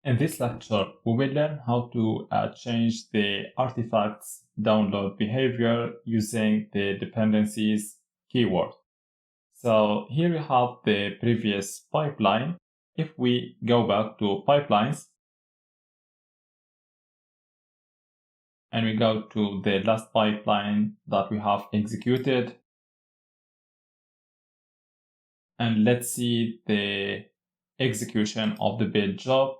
In this lecture, we will learn how to change the artifacts download behavior using the dependencies keyword. So here we have the previous pipeline. If we go back to pipelines and we go to the last pipeline that we have executed, and let's see the execution of the build job.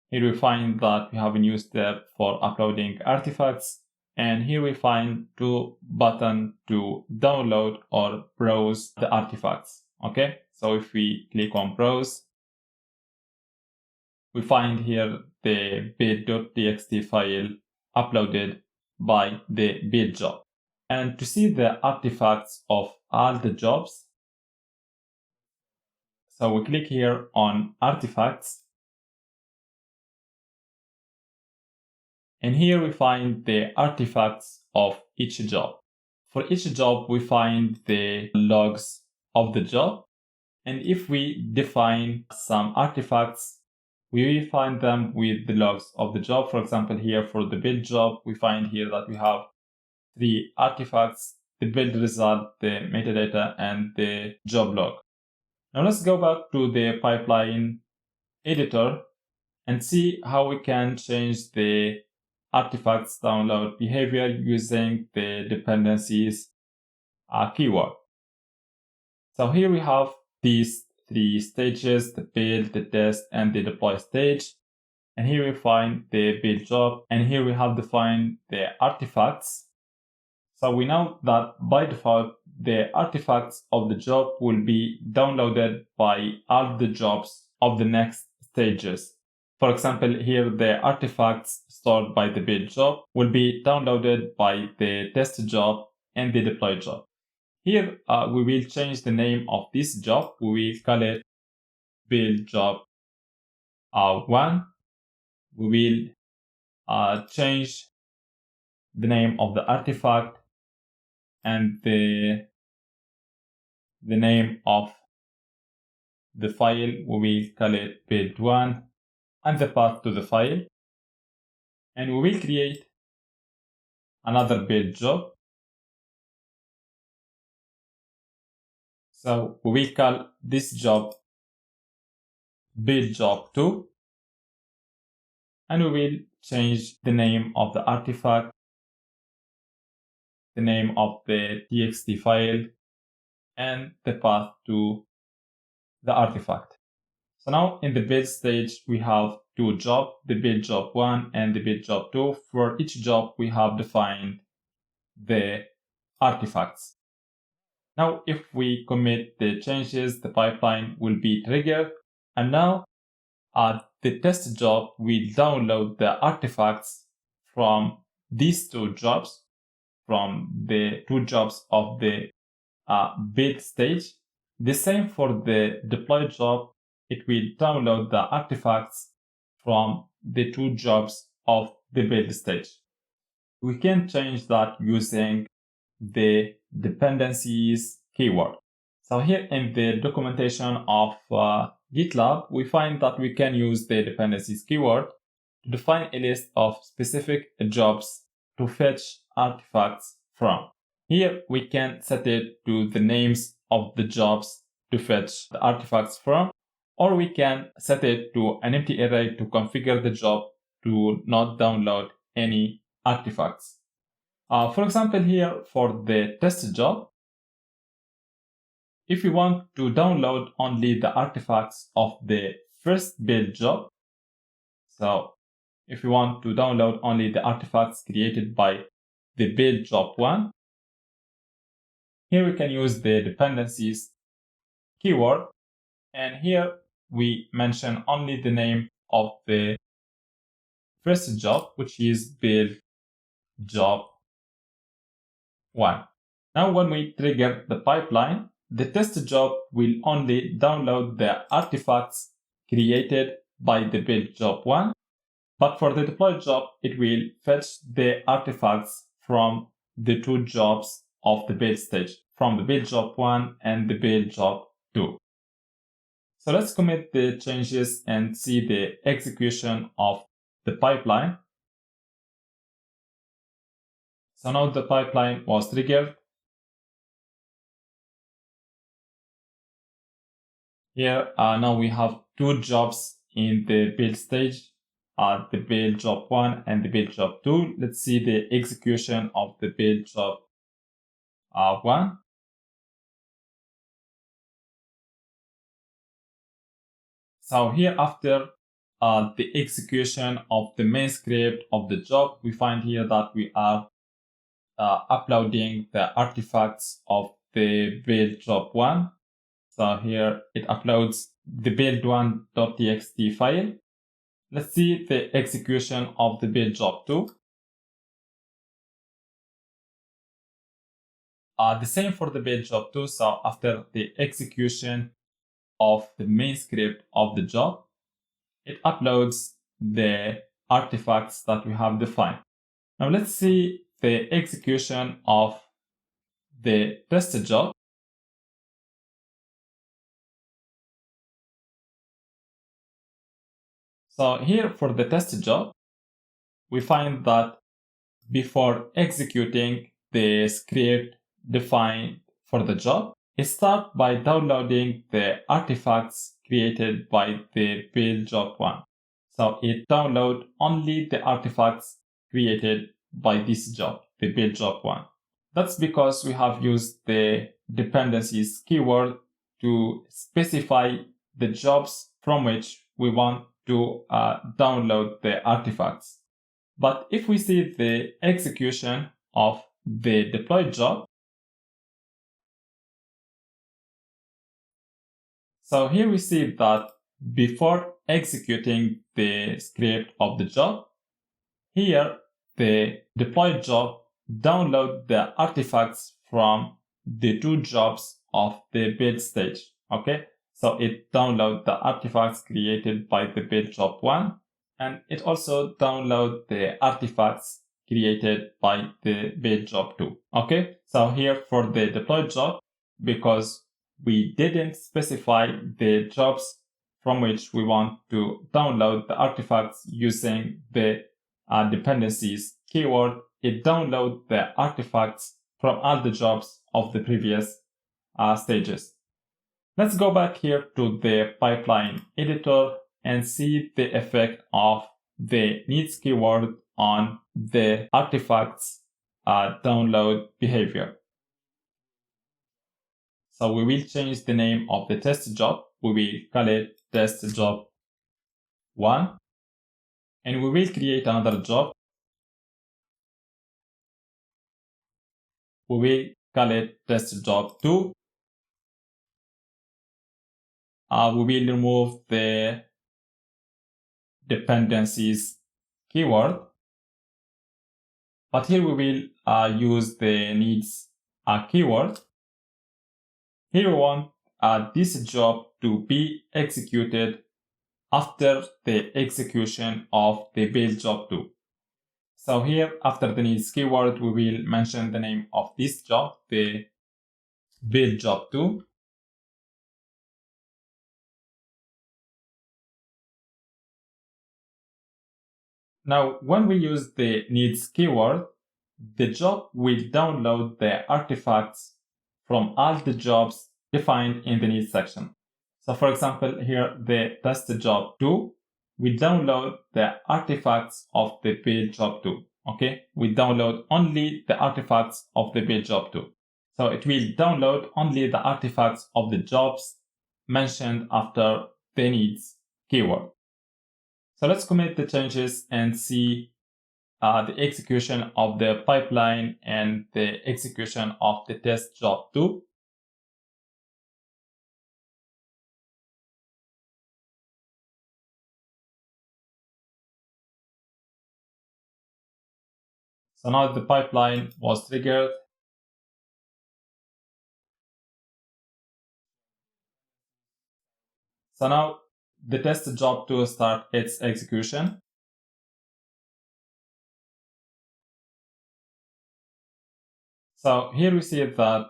Here we find that we have a new step for uploading artifacts, and here we find two buttons to download or browse the artifacts. Okay, so if we click on browse, we find here the build.txt file uploaded by the build job. And to see the artifacts of all the jobs, so we click here on artifacts. And here we find the artifacts of each job. For each job, we find the logs of the job. And if we define some artifacts, we will find them with the logs of the job. For example, here for the build job, we find here that we have 3 artifacts: the build result, the metadata, and the job log. Now let's go back to the pipeline editor and see how we can change the artifacts download behavior using the dependencies keyword. So here we have these 3 stages: the build, the test, and the deploy stage. And here we find the build job, and here we have defined the artifacts. So we know that by default, the artifacts of the job will be downloaded by all the jobs of the next stages. For example, here the artifacts stored by the build job will be downloaded by the test job and the deploy job. Here we will change the name of this job. We will call it build job 1. We will change the name of the artifact and the name of the file. We will call it build 1 and the path to the file. And we will create another build job. So we will call this job build job 2. And we will change the name of the artifact, the name of the txt file, and the path to the artifact. So now in the build stage, we have 2 jobs, the build job 1 and the build job 2. For each job, we have defined the artifacts. Now, if we commit the changes, the pipeline will be triggered. And now the test job will download the artifacts from these 2 jobs, from the 2 jobs of the build stage. The same for the deploy job. It will download the artifacts from the 2 jobs of the build stage. We can change that using the dependencies keyword. So here in the documentation of GitLab, we find that we can use the dependencies keyword to define a list of specific jobs to fetch artifacts from. Here we can set it to the names of the jobs to fetch the artifacts from, or we can set it to an empty array to configure the job to not download any artifacts. For example, here for the test job, if we want to download only the artifacts of the first build job, so if we want to download only the artifacts created by the build job 1, here we can use the dependencies keyword, and here we mention only the name of the first job, which is build job 1. Now when we trigger the pipeline, the test job will only download the artifacts created by the build job 1, but for the deploy job, it will fetch the artifacts from the 2 jobs of the build stage, from the build job 1 and the build job 2. So let's commit the changes and see the execution of the pipeline. So now the pipeline was triggered. Here now we have two jobs in the build stage, the build job 1 and the build job 2. Let's see the execution of the build job 1. So here after the execution of the main script of the job, we find here that we are uploading the artifacts of the build job 1. So here it uploads the build1.txt file. Let's see the execution of the build job 2. The same for the build job 2. So after the execution of the main script of the job, it uploads the artifacts that we have defined. Now let's see the execution of the test job. So here for the test job, we find that before executing the script defined for the job, it starts by downloading the artifacts created by the build job 1. So it downloads only the artifacts created by this job, the build job 1. That's because we have used the dependencies keyword to specify the jobs from which we want to download the artifacts. But if we see the execution of the deployed job, so here we see that before executing the script of the job, here the deployed job download the artifacts from the two jobs of the build stage. Okay, so it download the artifacts created by the build job 1, and it also download the artifacts created by the build job 2. Okay, so here for the deployed job, because we didn't specify the jobs from which we want to download the artifacts using the dependencies keyword, it downloads the artifacts from all the jobs of the previous stages. Let's go back here to the pipeline editor and see the effect of the needs keyword on the artifacts download behavior. So we will change the name of the test job. We will call it test job 1. And we will create another job. We will call it test job 2. We will remove the dependencies keyword. But here we will use the needs keyword. Here we want this job to be executed after the execution of the build job 2. So here after the needs keyword, we will mention the name of this job, the build job 2. Now, when we use the needs keyword, the job will download the artifacts from all the jobs defined in the needs section. So for example, here the test job 2 will download the artifacts of the build job 2. Okay, we download only the artifacts of the build job 2. So it will download only the artifacts of the jobs mentioned after the needs keyword. So let's commit the changes and see the execution of the pipeline and the execution of the test job 2. So now the pipeline was triggered. So now the test job 2 start its execution. So here we see that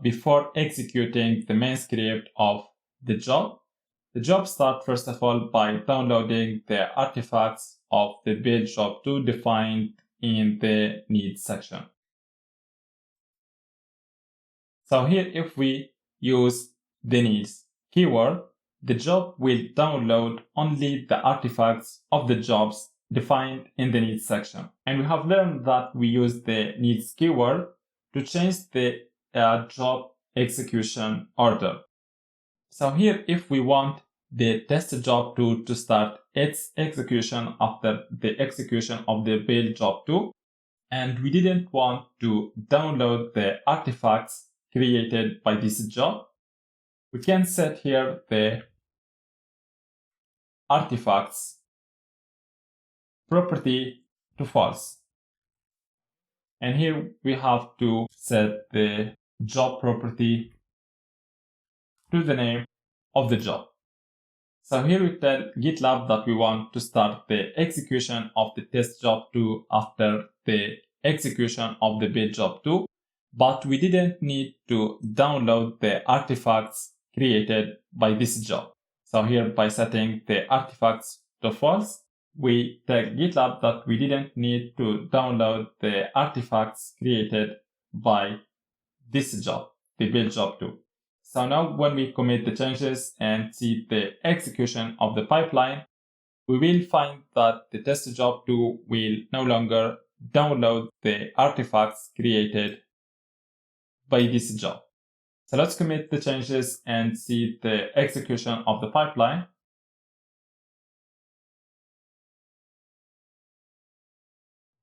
before executing the main script of the job, The job starts first of all by downloading the artifacts of the build job 2 defined in the needs section. So here, if we use the needs keyword, the job will download only the artifacts of the jobs defined in the needs section. And we have learned that we use the needs keyword to change the job execution order. So here, if we want the test job 2 to start its execution after the execution of the build job 2, and we didn't want to download the artifacts created by this job, we can set here the artifacts property to false. And here we have to set the job property to the name of the job. So here we tell GitLab that we want to start the execution of the test job 2 after the execution of the build job 2, but we didn't need to download the artifacts created by this job. So here, by setting the artifacts to false, we tell GitLab that we didn't need to download the artifacts created by this job, the build job 2. So now when we commit the changes and see the execution of the pipeline, we will find that the test job 2 will no longer download the artifacts created by this job. So let's commit the changes and see the execution of the pipeline.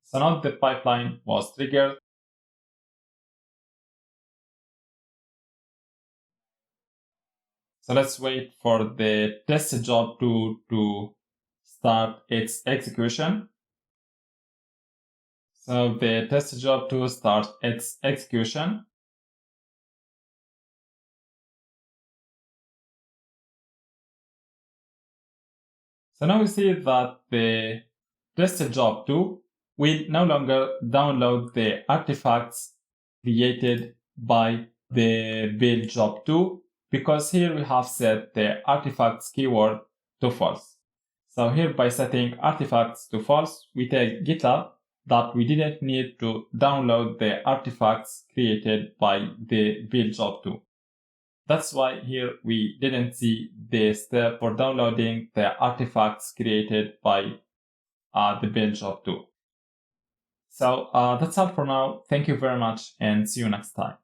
So now the pipeline was triggered. So let's wait for the test job 2 to start its execution. So the test job 2 starts its execution. So now we see that the test job 2 will no longer download the artifacts created by the build job 2, because here we have set the artifacts keyword to false. So here, by setting artifacts to false, we tell GitLab that we didn't need to download the artifacts created by the build job 2. That's why here we didn't see the step for downloading the artifacts created by the build job 2. So that's all for now. Thank you very much and see you next time.